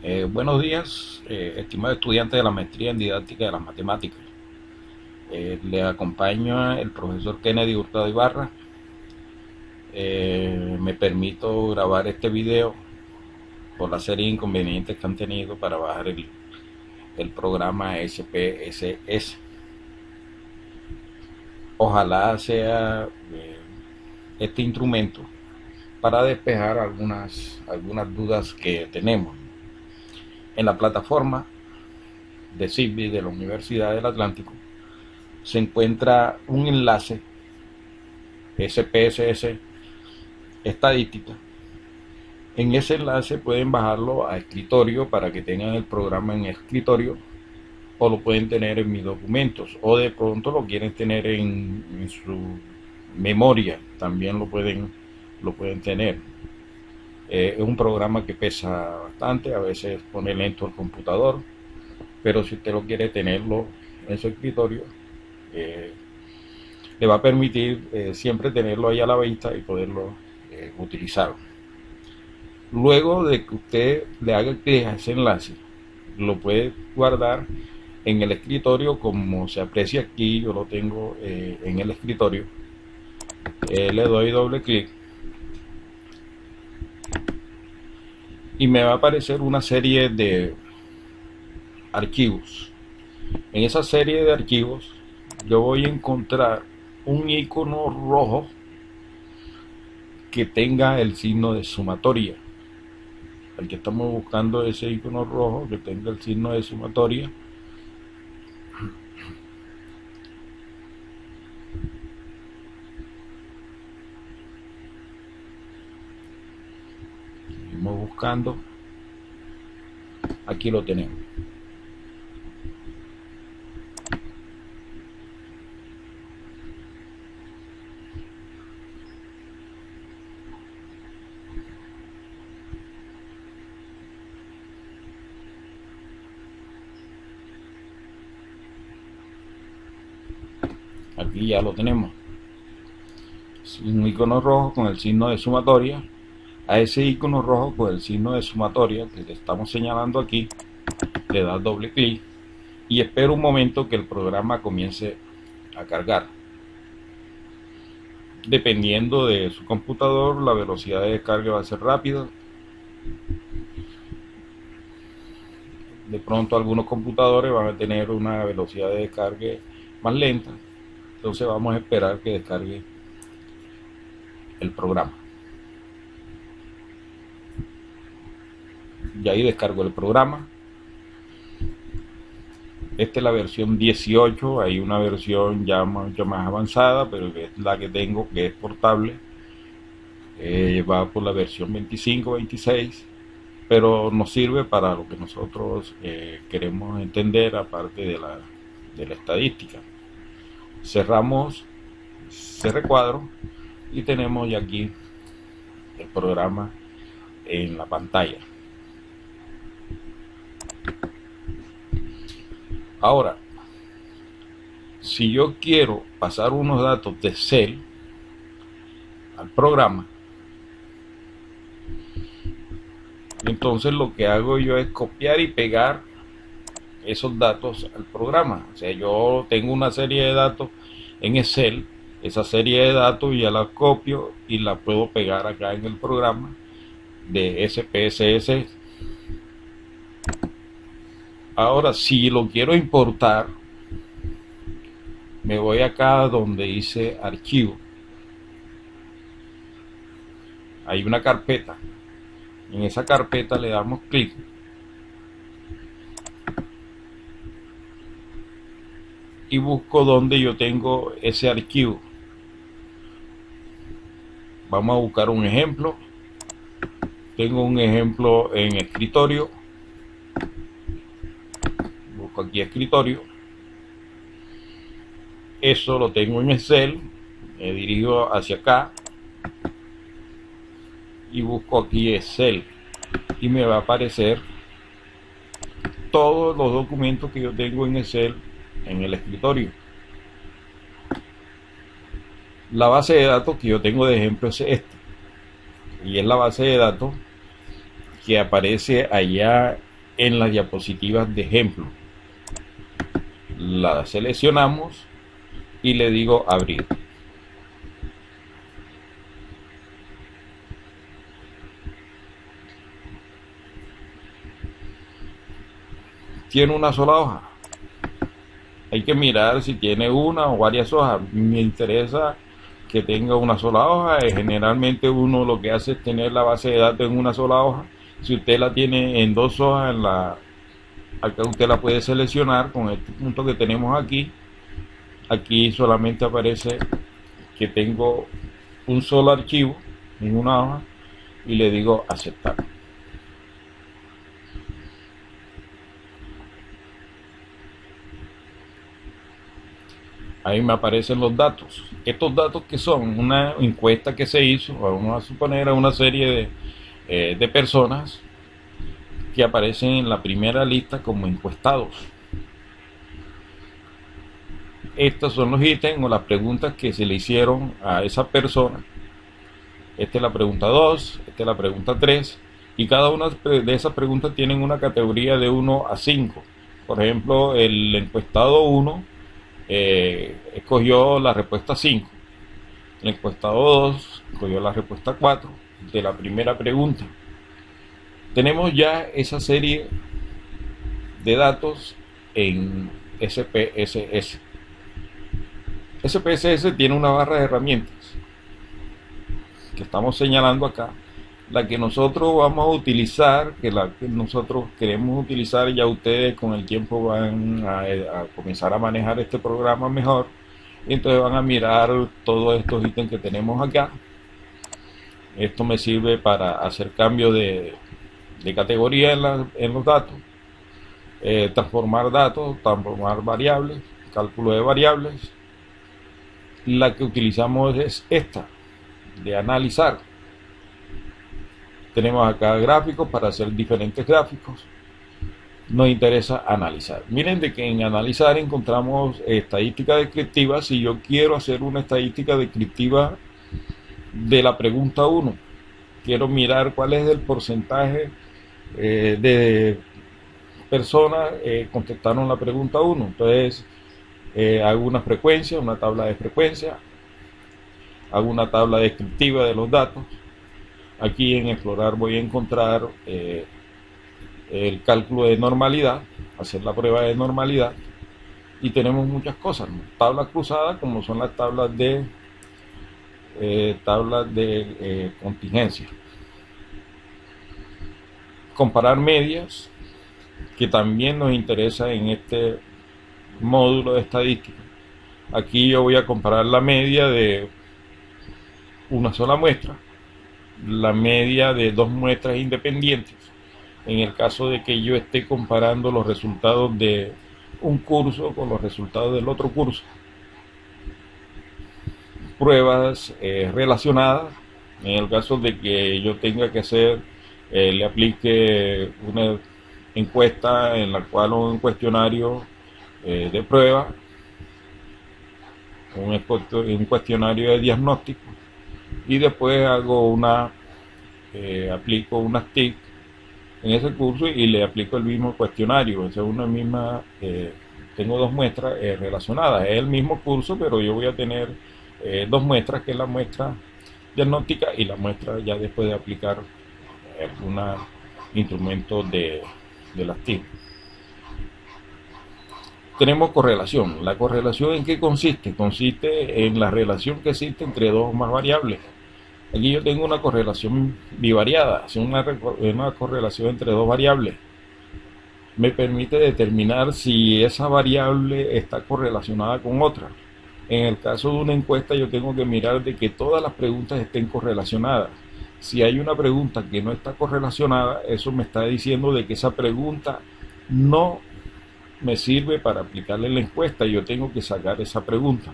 Buenos días, estimado estudiante de la maestría en didáctica de las matemáticas. Le acompaña el profesor Kennedy Hurtado Ibarra. Me permito grabar este video por la serie de inconvenientes que han tenido para bajar el programa SPSS. Ojalá sea este instrumento para despejar algunas dudas que tenemos. En la plataforma de CIVI de la Universidad del Atlántico se encuentra un enlace SPSS estadística. En ese enlace pueden bajarlo a escritorio para que tengan el programa en escritorio, o lo pueden tener en mis documentos, o de pronto lo quieren tener en su memoria, también lo pueden tener. Es un programa que pesa bastante, a veces pone lento el computador, pero si usted lo quiere tenerlo en su escritorio, eh, le va a permitir siempre tenerlo ahí a la vista y poderlo utilizar. Luego de que usted le haga clic a ese enlace, lo puede guardar en el escritorio como se aprecia aquí. Yo lo tengo en el escritorio. Le doy doble clic y me va a aparecer una serie de archivos. En esa serie de archivos yo voy a encontrar un icono rojo que tenga el signo de sumatoria. Aquí estamos buscando ese icono rojo que tenga el signo de sumatoria. Seguimos buscando. Aquí lo tenemos. Aquí ya lo tenemos. Un icono rojo con el signo de sumatoria. A ese icono rojo con el signo de sumatoria que le estamos señalando aquí, le da doble clic y espera un momento que el programa comience a cargar. Dependiendo de su computador, la velocidad de descarga va a ser rápida. De pronto algunos computadores van a tener una velocidad de descarga más lenta. Entonces vamos a esperar que descargue el programa. Ya ahí descargo el programa. Esta es la versión 18, hay una versión ya mucho más avanzada, pero es la que tengo, que es portable. Va por la versión 25, 26, pero nos sirve para lo que nosotros queremos entender, aparte de la estadística. Cerramos ese recuadro y tenemos ya aquí el programa en la pantalla. Ahora, si yo quiero pasar unos datos de Excel al programa, entonces lo que hago yo es copiar y pegar esos datos al programa. O sea, yo tengo una serie de datos en Excel, esa serie de datos ya la copio y la puedo pegar acá en el programa de SPSS. Ahora, si lo quiero importar, me voy acá donde dice archivo. Hay una carpeta. En esa carpeta le damos clic y busco donde yo tengo ese archivo. Vamos a buscar un ejemplo. Tengo un ejemplo en escritorio. Busco aquí escritorio. Eso lo tengo en Excel. Me dirijo hacia acá y busco aquí Excel y me va a aparecer todos los documentos que yo tengo en Excel en el escritorio. La base de datos que yo tengo de ejemplo es esta, y es la base de datos que aparece allá en las diapositivas de ejemplo. La seleccionamos y le digo abrir. Tiene una sola hoja. Hay que mirar si tiene una o varias hojas. Me interesa que tenga una sola hoja. Generalmente uno lo que hace es tener la base de datos en una sola hoja. Si usted la tiene en dos hojas, acá usted la puede seleccionar con este punto que tenemos aquí. Aquí solamente aparece que tengo un solo archivo en una hoja y le digo aceptar. Ahí me aparecen los datos. Estos datos que son una encuesta que se hizo, vamos a suponer a una serie de personas que aparecen en la primera lista como encuestados. Estos son los ítems o las preguntas que se le hicieron a esa persona. Esta es la pregunta 2, esta es la pregunta 3, y cada una de esas preguntas tienen una categoría de 1 a 5. Por ejemplo, el encuestado 1 escogió la respuesta 5, el encuestado 2 escogió la respuesta 4 de la primera pregunta. Tenemos ya esa serie de datos en SPSS. SPSS tiene una barra de herramientas que estamos señalando acá, la que nosotros vamos a utilizar, que la que nosotros queremos utilizar. Ya ustedes con el tiempo van a comenzar a manejar este programa mejor, y entonces van a mirar todos estos ítems que tenemos acá. Esto me sirve para hacer cambio de categoría en los datos, transformar datos, transformar variables, cálculo de variables. La que utilizamos es esta, de analizar. Tenemos acá gráficos para hacer diferentes gráficos. Nos interesa analizar. Miren de que en analizar encontramos estadística descriptiva. Si yo quiero hacer una estadística descriptiva de la pregunta 1, quiero mirar cuál es el porcentaje de personas contestaron la pregunta 1. Entonces hago una frecuencia, una tabla de frecuencia, hago una tabla descriptiva de los datos. Aquí en explorar voy a encontrar el cálculo de normalidad, hacer la prueba de normalidad, y tenemos muchas cosas, ¿no? Tablas cruzadas, como son las tablas de contingencia. Comparar medias, que también nos interesa en este módulo de estadística. Aquí yo voy a comparar la media de una sola muestra, la media de dos muestras independientes, en el caso de que yo esté comparando los resultados de un curso con los resultados del otro curso. Pruebas relacionadas, en el caso de que yo tenga que hacer, le aplique una encuesta en la cual un cuestionario de prueba, un cuestionario de diagnóstico, y después hago aplico unas TIC en ese curso y le aplico el mismo cuestionario. O sea, una misma, tengo dos muestras relacionadas, es el mismo curso, pero yo voy a tener dos muestras, que es la muestra diagnóstica y la muestra ya después de aplicar algún instrumento de las TIC. Tenemos correlación. ¿La correlación en qué consiste? Consiste en la relación que existe entre dos o más variables. Aquí yo tengo una correlación bivariada, es una correlación entre dos variables. Me permite determinar si esa variable está correlacionada con otra. En el caso de una encuesta yo tengo que mirar de que todas las preguntas estén correlacionadas. Si hay una pregunta que no está correlacionada, eso me está diciendo de que esa pregunta no me sirve para aplicarle la encuesta, y yo tengo que sacar esa pregunta.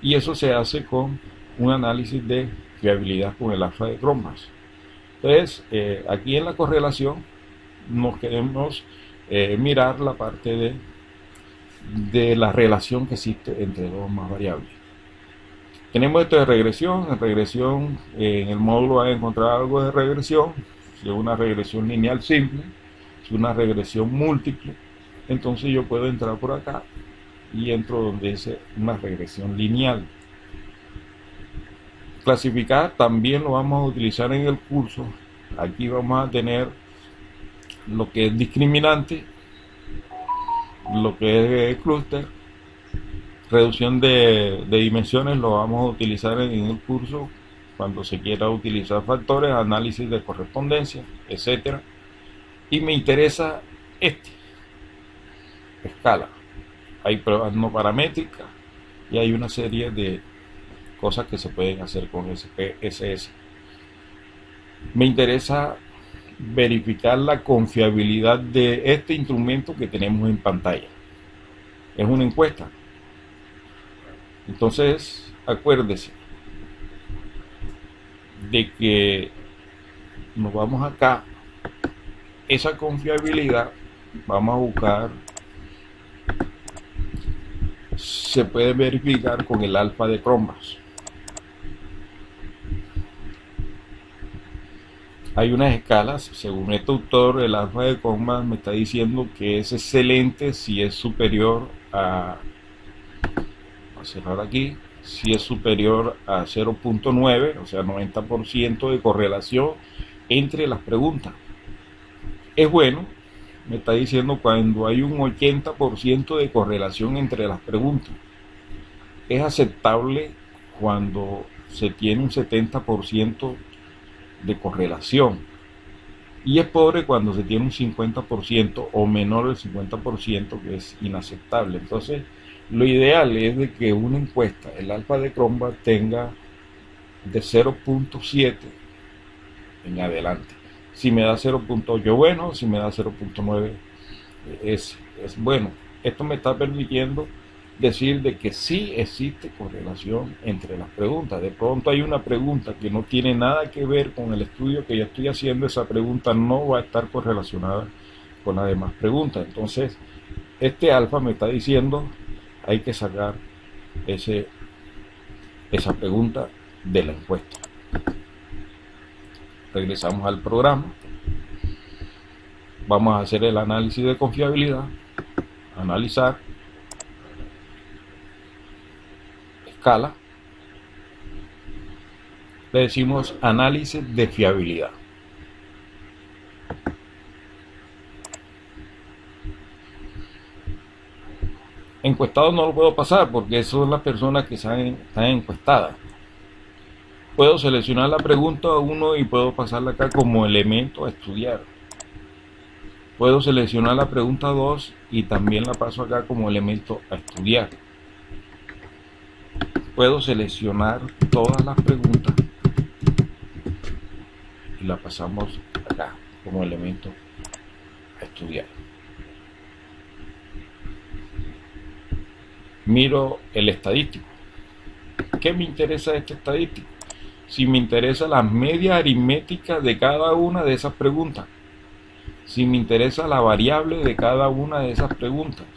Y eso se hace con un análisis de fiabilidad con el alfa de Cronbach. Entonces, aquí en la correlación nos queremos mirar la parte de la relación que existe entre dos o más variables. Tenemos esto de regresión. En regresión, en el módulo van a encontrar algo de regresión. Si es una regresión lineal simple, si es una regresión múltiple, entonces yo puedo entrar por acá y entro donde dice una regresión lineal. Clasificar también lo vamos a utilizar en el curso. Aquí vamos a tener lo que es discriminante, lo que es clúster, reducción de dimensiones lo vamos a utilizar en el curso cuando se quiera utilizar factores, análisis de correspondencia, etcétera. Y me interesa escala. Hay pruebas no paramétricas y hay una serie de cosas que se pueden hacer con SPSS. Me interesa verificar la confiabilidad de este instrumento que tenemos en pantalla. Es una encuesta. Entonces, acuérdese de que nos vamos acá, esa confiabilidad, vamos a buscar, se puede verificar con el alfa de Cronbach. Hay unas escalas, según este autor, el alfa de Cronbach me está diciendo que es excelente si es superior a cerrar aquí, si es superior a 0.9, o sea 90% de correlación entre las preguntas. Es bueno, me está diciendo cuando hay un 80% de correlación entre las preguntas. Es aceptable cuando se tiene un 70% de correlación. Y es pobre cuando se tiene un 50% o menor del 50%, que es inaceptable. Entonces, lo ideal es de que una encuesta, el alfa de Cronbach, tenga de 0.7 en adelante. Si me da 0.8, bueno, si me da 0.9 es bueno. Esto me está permitiendo decir de que sí existe correlación entre las preguntas. De pronto hay una pregunta que no tiene nada que ver con el estudio que yo estoy haciendo, esa pregunta no va a estar correlacionada con las demás preguntas. Entonces, este alfa me está diciendo hay que sacar esa pregunta de la encuesta. Regresamos al programa. Vamos a hacer el análisis de confiabilidad. Analizar. Escala. Le decimos análisis de fiabilidad. Encuestado no lo puedo pasar porque son las personas que están encuestadas. Puedo seleccionar la pregunta 1 y puedo pasarla acá como elemento a estudiar. Puedo seleccionar la pregunta 2 y también la paso acá como elemento a estudiar. Puedo seleccionar todas las preguntas y la pasamos acá como elemento a estudiar. Miro el estadístico. ¿Qué me interesa este estadístico? Si me interesa la media aritmética de cada una de esas preguntas. Si me interesa la variable de cada una de esas preguntas.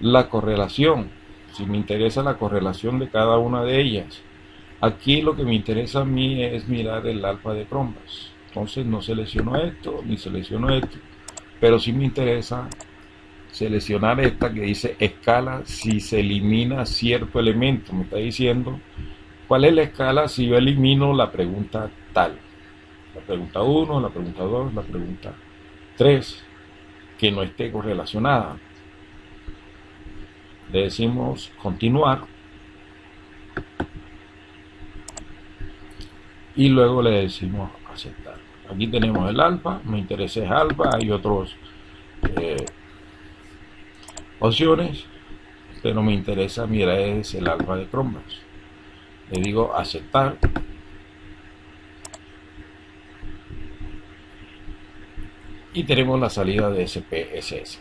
La correlación. Si me interesa la correlación de cada una de ellas. Aquí lo que me interesa a mí es mirar el alfa de Cronbach. Entonces no selecciono esto, ni selecciono esto. Pero sí me interesa seleccionar esta que dice escala si se elimina cierto elemento. Me está diciendo cuál es la escala si yo elimino la pregunta tal. La pregunta 1, la pregunta 2, la pregunta 3, que no esté correlacionada. Le decimos continuar y luego le decimos aceptar. Aquí tenemos el alfa, me interesa es alfa, hay otros opciones, pero me interesa, mira, es el alfa de Cronbach. Le digo aceptar y tenemos la salida de SPSS.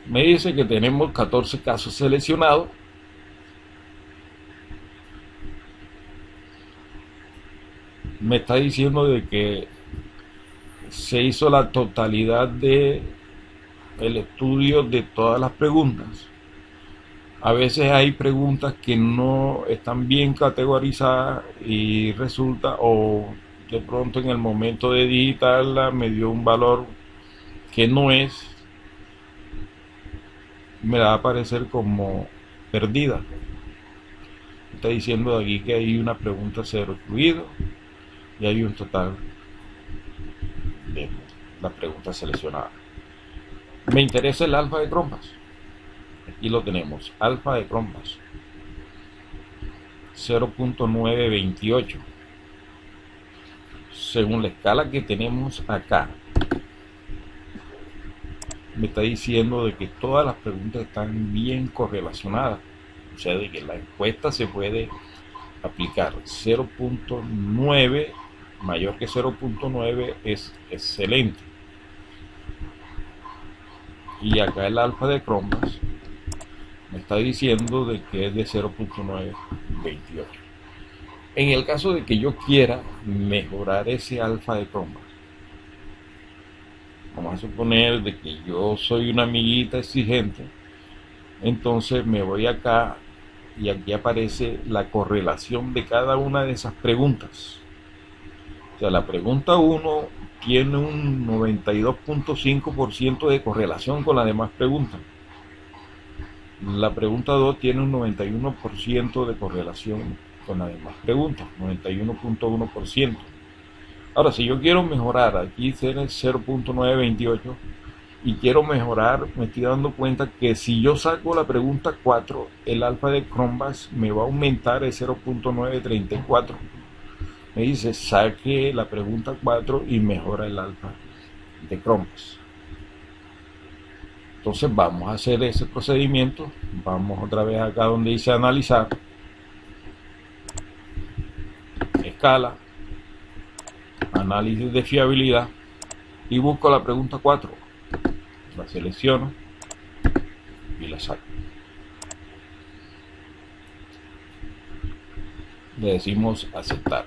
Me dice que tenemos 14 casos seleccionados. Me está diciendo de que se hizo la totalidad de el estudio de todas las preguntas. A veces hay preguntas que no están bien categorizadas y resulta, o de pronto en el momento de digitarla me dio un valor que no es, me va a aparecer como perdida. Está diciendo aquí que hay una pregunta cero excluido y hay un total de la pregunta seleccionada. Me interesa el alfa de Cronbach. Aquí lo tenemos, alfa de Cronbach 0.928. Según la escala que tenemos acá, me está diciendo de que todas las preguntas están bien correlacionadas, o sea, de que la encuesta se puede aplicar. 0.9 mayor que 0.9 es excelente, y acá el alfa de Cronbach me está diciendo de que es de 0.928. En el caso de que yo quiera mejorar ese alfa de Cronbach, vamos a suponer de que yo soy una amiguita exigente, entonces me voy acá y aquí aparece la correlación de cada una de esas preguntas. O sea, la pregunta 1 tiene un 92.5% de correlación con las demás preguntas. La pregunta 2 tiene un 91% de correlación con las demás preguntas, 91.1%. Ahora, si yo quiero mejorar, aquí tiene 0.928 y quiero mejorar, me estoy dando cuenta que si yo saco la pregunta 4, el alfa de Cronbach me va a aumentar el 0.934. Me dice, saque la pregunta 4 y mejora el alfa de Cronbach. Entonces vamos a hacer ese procedimiento. Vamos otra vez acá donde dice analizar, escala, análisis de fiabilidad, y busco la pregunta 4. La selecciono y la saco. Le decimos aceptar.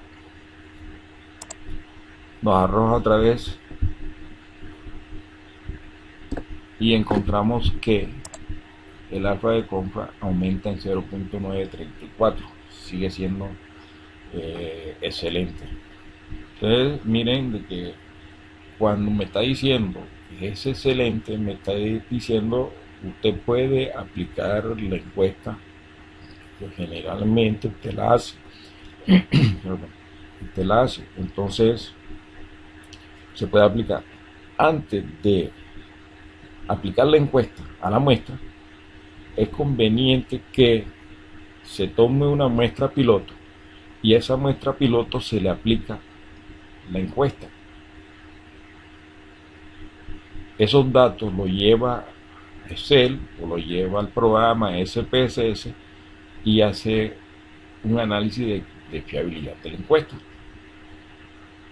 Nos arroja otra vez y encontramos que el alfa de compra aumenta en 0.934. Sigue siendo excelente. Entonces miren de que cuando me está diciendo que es excelente, me está diciendo usted puede aplicar la encuesta, que generalmente usted la hace. Usted la hace, entonces se puede aplicar. Antes de aplicar la encuesta a la muestra, es conveniente que se tome una muestra piloto y a esa muestra piloto se le aplica la encuesta. Esos datos lo lleva Excel o lo lleva al programa SPSS y hace un análisis de fiabilidad de la encuesta.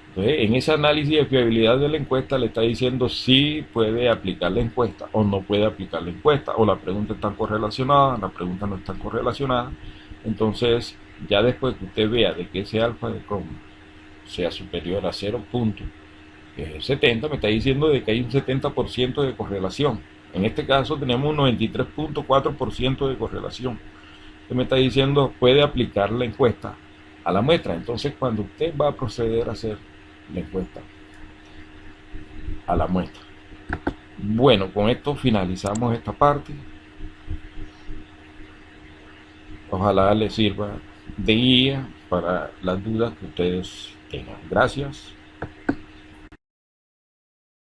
Entonces, en ese análisis de fiabilidad de la encuesta le está diciendo si puede aplicar la encuesta o no puede aplicar la encuesta, o la pregunta está correlacionada, la pregunta no está correlacionada. Entonces, ya después que usted vea de que ese alfa de Cronbach sea superior a 0.70, me está diciendo de que hay un 70% de correlación. En este caso tenemos un 93.4% de correlación. Usted me está diciendo puede aplicar la encuesta a la muestra. Entonces, cuando usted va a proceder a hacer la encuesta a la muestra. Bueno, con esto finalizamos esta parte. Ojalá les sirva de guía para las dudas que ustedes tengan. Gracias.